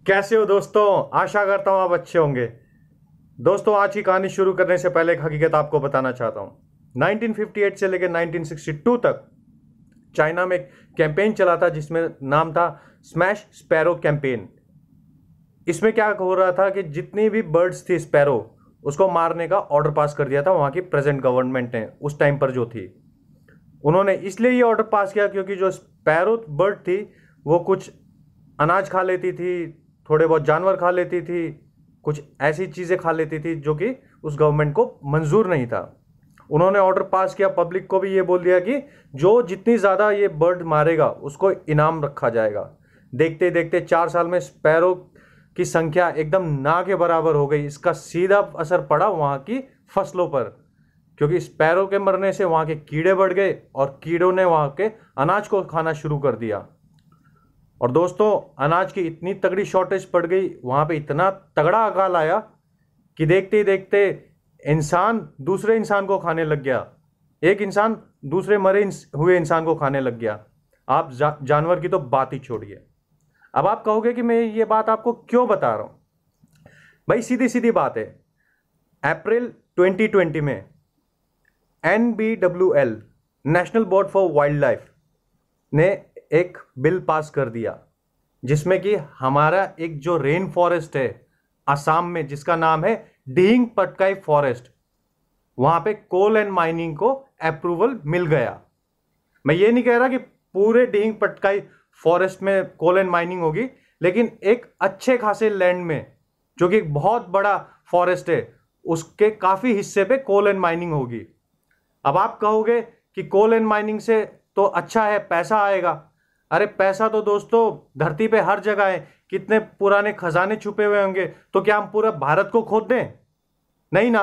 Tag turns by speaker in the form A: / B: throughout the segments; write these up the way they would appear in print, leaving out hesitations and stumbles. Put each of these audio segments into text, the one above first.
A: कैसे हो दोस्तों। आशा करता हूं आप अच्छे होंगे। दोस्तों, आज की कहानी शुरू करने से पहले एक हकीकत आपको बताना चाहता हूं। 1958 से लेकर 1962 तक चाइना में एक कैंपेन चला था जिसमें नाम था स्मैश स्पैरो कैंपेन। इसमें क्या हो रहा था कि जितनी भी बर्ड्स थी स्पैरो, उसको मारने का ऑर्डर पास कर दिया था वहां की प्रेजेंट गवर्नमेंट ने, उस टाइम पर जो थी। उन्होंने इसलिए ये ऑर्डर पास किया क्योंकि जो स्पैरो बर्ड थी वो कुछ अनाज खा लेती थी, थोड़े बहुत जानवर खा लेती थी, कुछ ऐसी चीज़ें खा लेती थी जो कि उस गवर्नमेंट को मंजूर नहीं था। उन्होंने ऑर्डर पास किया, पब्लिक को भी ये बोल दिया कि जो जितनी ज़्यादा ये बर्ड मारेगा उसको इनाम रखा जाएगा। देखते देखते 4 साल में स्पैरो की संख्या एकदम ना के बराबर हो गई। इसका सीधा असर पड़ा वहाँ की फसलों पर, क्योंकि स्पैरो के मरने से वहाँ के कीड़े बढ़ गए और कीड़ों ने वहाँ के अनाज को खाना शुरू कर दिया। और दोस्तों, अनाज की इतनी तगड़ी शॉर्टेज पड़ गई, वहां पे इतना तगड़ा अकाल आया कि देखते ही देखते इंसान दूसरे इंसान को खाने लग गया। एक इंसान दूसरे मरे हुए इंसान को खाने लग गया। आप जानवर की तो बात ही छोड़िए। अब आप कहोगे कि मैं ये बात आपको क्यों बता रहा हूं। भाई सीधी सीधी बात है। अप्रैल 2020 में NBWL, national board for wild life, ने एक बिल पास कर दिया जिसमें कि हमारा एक जो रेन फॉरेस्ट है असम में, जिसका नाम है डिहिंग पटकाई फॉरेस्ट, वहां पे कोल एंड माइनिंग को अप्रूवल मिल गया। मैं ये नहीं कह रहा कि पूरे डिहिंग पटकाई फॉरेस्ट में कोल एंड माइनिंग होगी, लेकिन एक अच्छे खासे लैंड में, जो कि एक बहुत बड़ा फॉरेस्ट है, उसके काफी हिस्से पे कोल एंड माइनिंग होगी। अब आप कहोगे कि कोल एंड माइनिंग से तो अच्छा है, पैसा आएगा। अरे पैसा तो दोस्तों धरती पे हर जगह है। कितने पुराने खजाने छुपे हुए होंगे, तो क्या हम पूरा भारत को खोद दें? नहीं ना।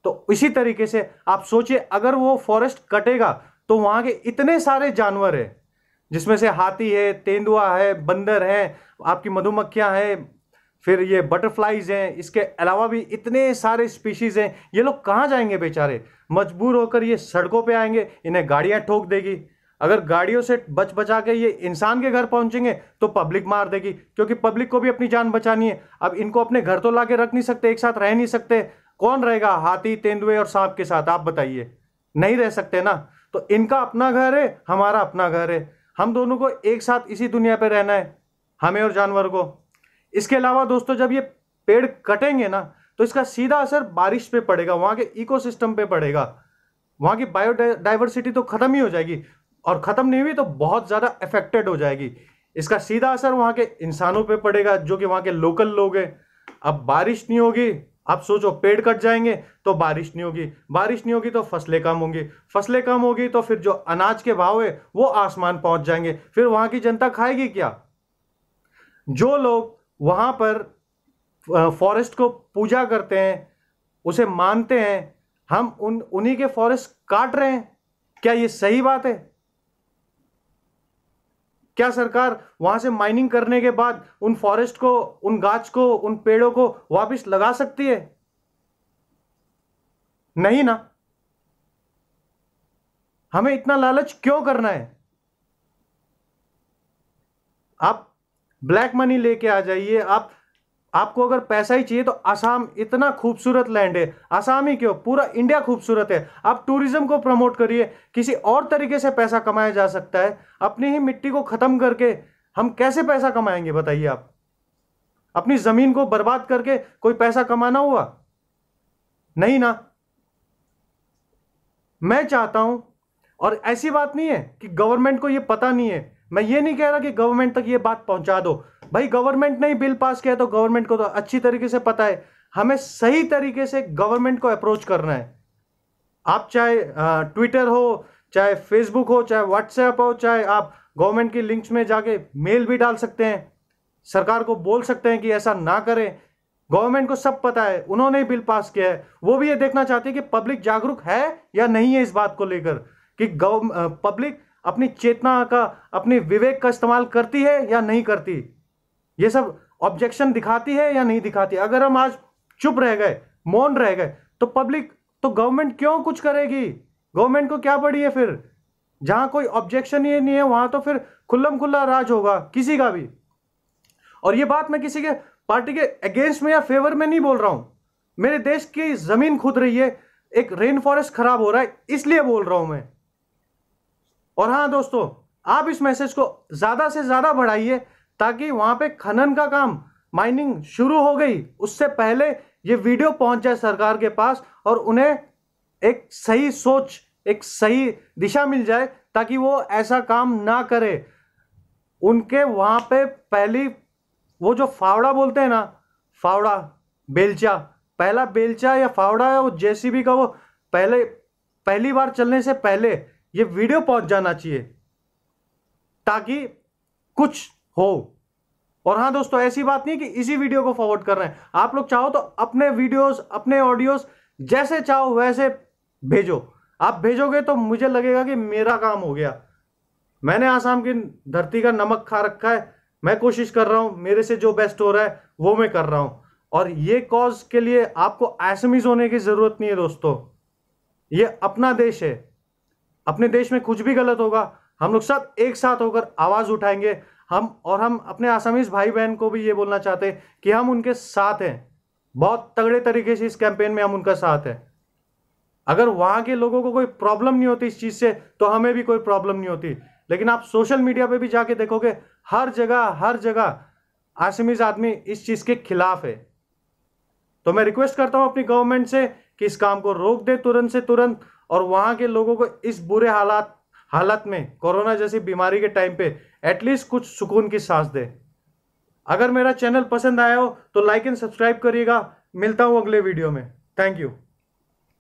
A: तो इसी तरीके से आप सोचिए, अगर वो फॉरेस्ट कटेगा तो वहां के इतने सारे जानवर है, जिसमें से हाथी है, तेंदुआ है, बंदर है, आपकी मधुमक्खियां हैं, फिर ये बटरफ्लाईज हैं, इसके अलावा भी इतने सारे स्पीशीज हैं। ये लोग कहाँ जाएंगे बेचारे? मजबूर होकर ये सड़कों पे आएंगे, इन्हें गाड़ियां ठोक देगी। अगर गाड़ियों से बच बचा के ये इंसान के घर पहुंचेंगे तो पब्लिक मार देगी, क्योंकि पब्लिक को भी अपनी जान बचानी है। अब इनको अपने घर तो लाके रख नहीं सकते, एक साथ रह नहीं सकते। कौन रहेगा हाथी, तेंदुए और सांप के साथ? आप बताइए, नहीं रह सकते ना। तो इनका अपना घर है, हमारा अपना घर है, हम दोनों को एक साथ इसी दुनिया पे रहना है, हमें और जानवर को। इसके अलावा दोस्तों, जब ये पेड़ कटेंगे ना, तो इसका सीधा असर बारिश पे पड़ेगा, वहां के इकोसिस्टम पे पड़ेगा। वहां की बायोडाइवर्सिटी तो खत्म ही हो जाएगी, और खत्म नहीं हुई तो बहुत ज्यादा अफेक्टेड हो जाएगी। इसका सीधा असर वहां के इंसानों पे पड़ेगा, जो कि वहां के लोकल लोग हैं। अब बारिश नहीं होगी, आप सोचो, पेड़ कट जाएंगे तो बारिश नहीं होगी, बारिश नहीं होगी तो फसलें कम होंगी, फसलें कम होगी तो फिर जो अनाज के भाव है वो आसमान पहुंच जाएंगे। फिर वहां की जनता खाएगी क्या? जो लोग वहां पर फॉरेस्ट को पूजा करते हैं, उसे मानते हैं, हम उन्हीं के फॉरेस्ट काट रहे हैं। क्या ये सही बात है? क्या सरकार वहां से माइनिंग करने के बाद उन फॉरेस्ट को, उन गाछ को, उन पेड़ों को वापस लगा सकती है? नहीं ना। हमें इतना लालच क्यों करना है? आप ब्लैक मनी लेके आ जाइए। आपको अगर पैसा ही चाहिए तो असम इतना खूबसूरत लैंड है। असम ही क्यों, पूरा इंडिया खूबसूरत है। आप टूरिज्म को प्रमोट करिए। किसी और तरीके से पैसा कमाया जा सकता है। अपनी ही मिट्टी को खत्म करके हम कैसे पैसा कमाएंगे बताइए आप? अपनी जमीन को बर्बाद करके कोई पैसा कमाना हुआ? नहीं ना। मैं चाहता हूं, और ऐसी बात नहीं है कि गवर्नमेंट को यह पता नहीं है। मैं ये नहीं कह रहा कि गवर्नमेंट तक ये बात पहुंचा दो। भाई गवर्नमेंट ने ही बिल पास किया तो गवर्नमेंट को तो अच्छी तरीके से पता है। हमें सही तरीके से गवर्नमेंट को अप्रोच करना है। आप चाहे ट्विटर हो, चाहे फेसबुक हो, चाहे व्हाट्सएप हो, चाहे आप गवर्नमेंट की लिंक्स में जाके मेल भी डाल सकते हैं, सरकार को बोल सकते हैं कि ऐसा ना करें। गवर्नमेंट को सब पता है, उन्होंने ही बिल पास किया है। वो भी ये देखना चाहती है कि पब्लिक जागरूक है या नहीं है इस बात को लेकर, कि पब्लिक अपनी चेतना का, अपनी विवेक का इस्तेमाल करती है या नहीं करती। ये सब ऑब्जेक्शन दिखाती है या नहीं दिखाती। अगर हम आज चुप रह गए, मौन रह गए, तो पब्लिक, तो गवर्नमेंट क्यों कुछ करेगी? गवर्नमेंट को क्या पड़ी है फिर? जहां कोई ऑब्जेक्शन ही नहीं है वहां तो फिर खुल्लम खुल्ला राज होगा किसी का भी। और ये बात मैं किसी के पार्टी के अगेंस्ट में या फेवर में नहीं बोल रहा हूं। मेरे देश की जमीन खुद रही है, एक रेन फॉरेस्ट खराब हो रहा है, इसलिए बोल रहा हूं मैं। और हाँ दोस्तों, आप इस मैसेज को ज्यादा से ज्यादा बढ़ाइए ताकि वहां पे खनन का काम, माइनिंग शुरू हो गई उससे पहले ये वीडियो पहुंच जाए सरकार के पास और उन्हें एक सही सोच, एक सही दिशा मिल जाए ताकि वो ऐसा काम ना करे। उनके वहां पे पहली वो जो फावड़ा बोलते हैं ना, फावड़ा बेलचा, पहला बेलचा या फावड़ा है वो जेसीबी का, वो पहली बार चलने से पहले ये वीडियो पहुंच जाना चाहिए ताकि कुछ हो। और हाँ दोस्तों, ऐसी बात नहीं कि इसी वीडियो को फॉरवर्ड कर रहे हैं, आप लोग चाहो तो अपने वीडियोस, अपने ऑडियोस जैसे चाहो वैसे भेजो। आप भेजोगे तो मुझे लगेगा कि मेरा काम हो गया। मैंने आसाम की धरती का नमक खा रखा है, मैं कोशिश कर रहा हूं, मेरे से जो बेस्ट हो रहा है वो मैं कर रहा हूं। और ये कॉज के लिए आपको एसएमईज होने की जरूरत नहीं है दोस्तों। ये अपना देश है, अपने देश में कुछ भी गलत होगा हम लोग सब एक साथ होकर आवाज उठाएंगे। हम अपने आसामीज भाई बहन को भी ये बोलना चाहते हैं कि हम उनके साथ हैं, बहुत तगड़े तरीके से इस कैंपेन में हम उनका साथ हैं। अगर वहां के लोगों को कोई प्रॉब्लम नहीं होती इस चीज से तो हमें भी कोई प्रॉब्लम नहीं होती। लेकिन आप सोशल मीडिया पे भी जाके देखोगे, हर जगह आसामीज आदमी इस चीज के खिलाफ है। तो मैं रिक्वेस्ट करता हूं अपनी गवर्नमेंट से कि इस काम को रोक दे तुरंत से तुरंत, और वहां के लोगों को इस बुरे हालत में, कोरोना जैसी बीमारी के टाइम पे एटलीस्ट कुछ सुकून की सांस दे। अगर मेरा चैनल पसंद आया हो तो लाइक एंड सब्सक्राइब करिएगा। मिलता हूं अगले वीडियो में। Thank you.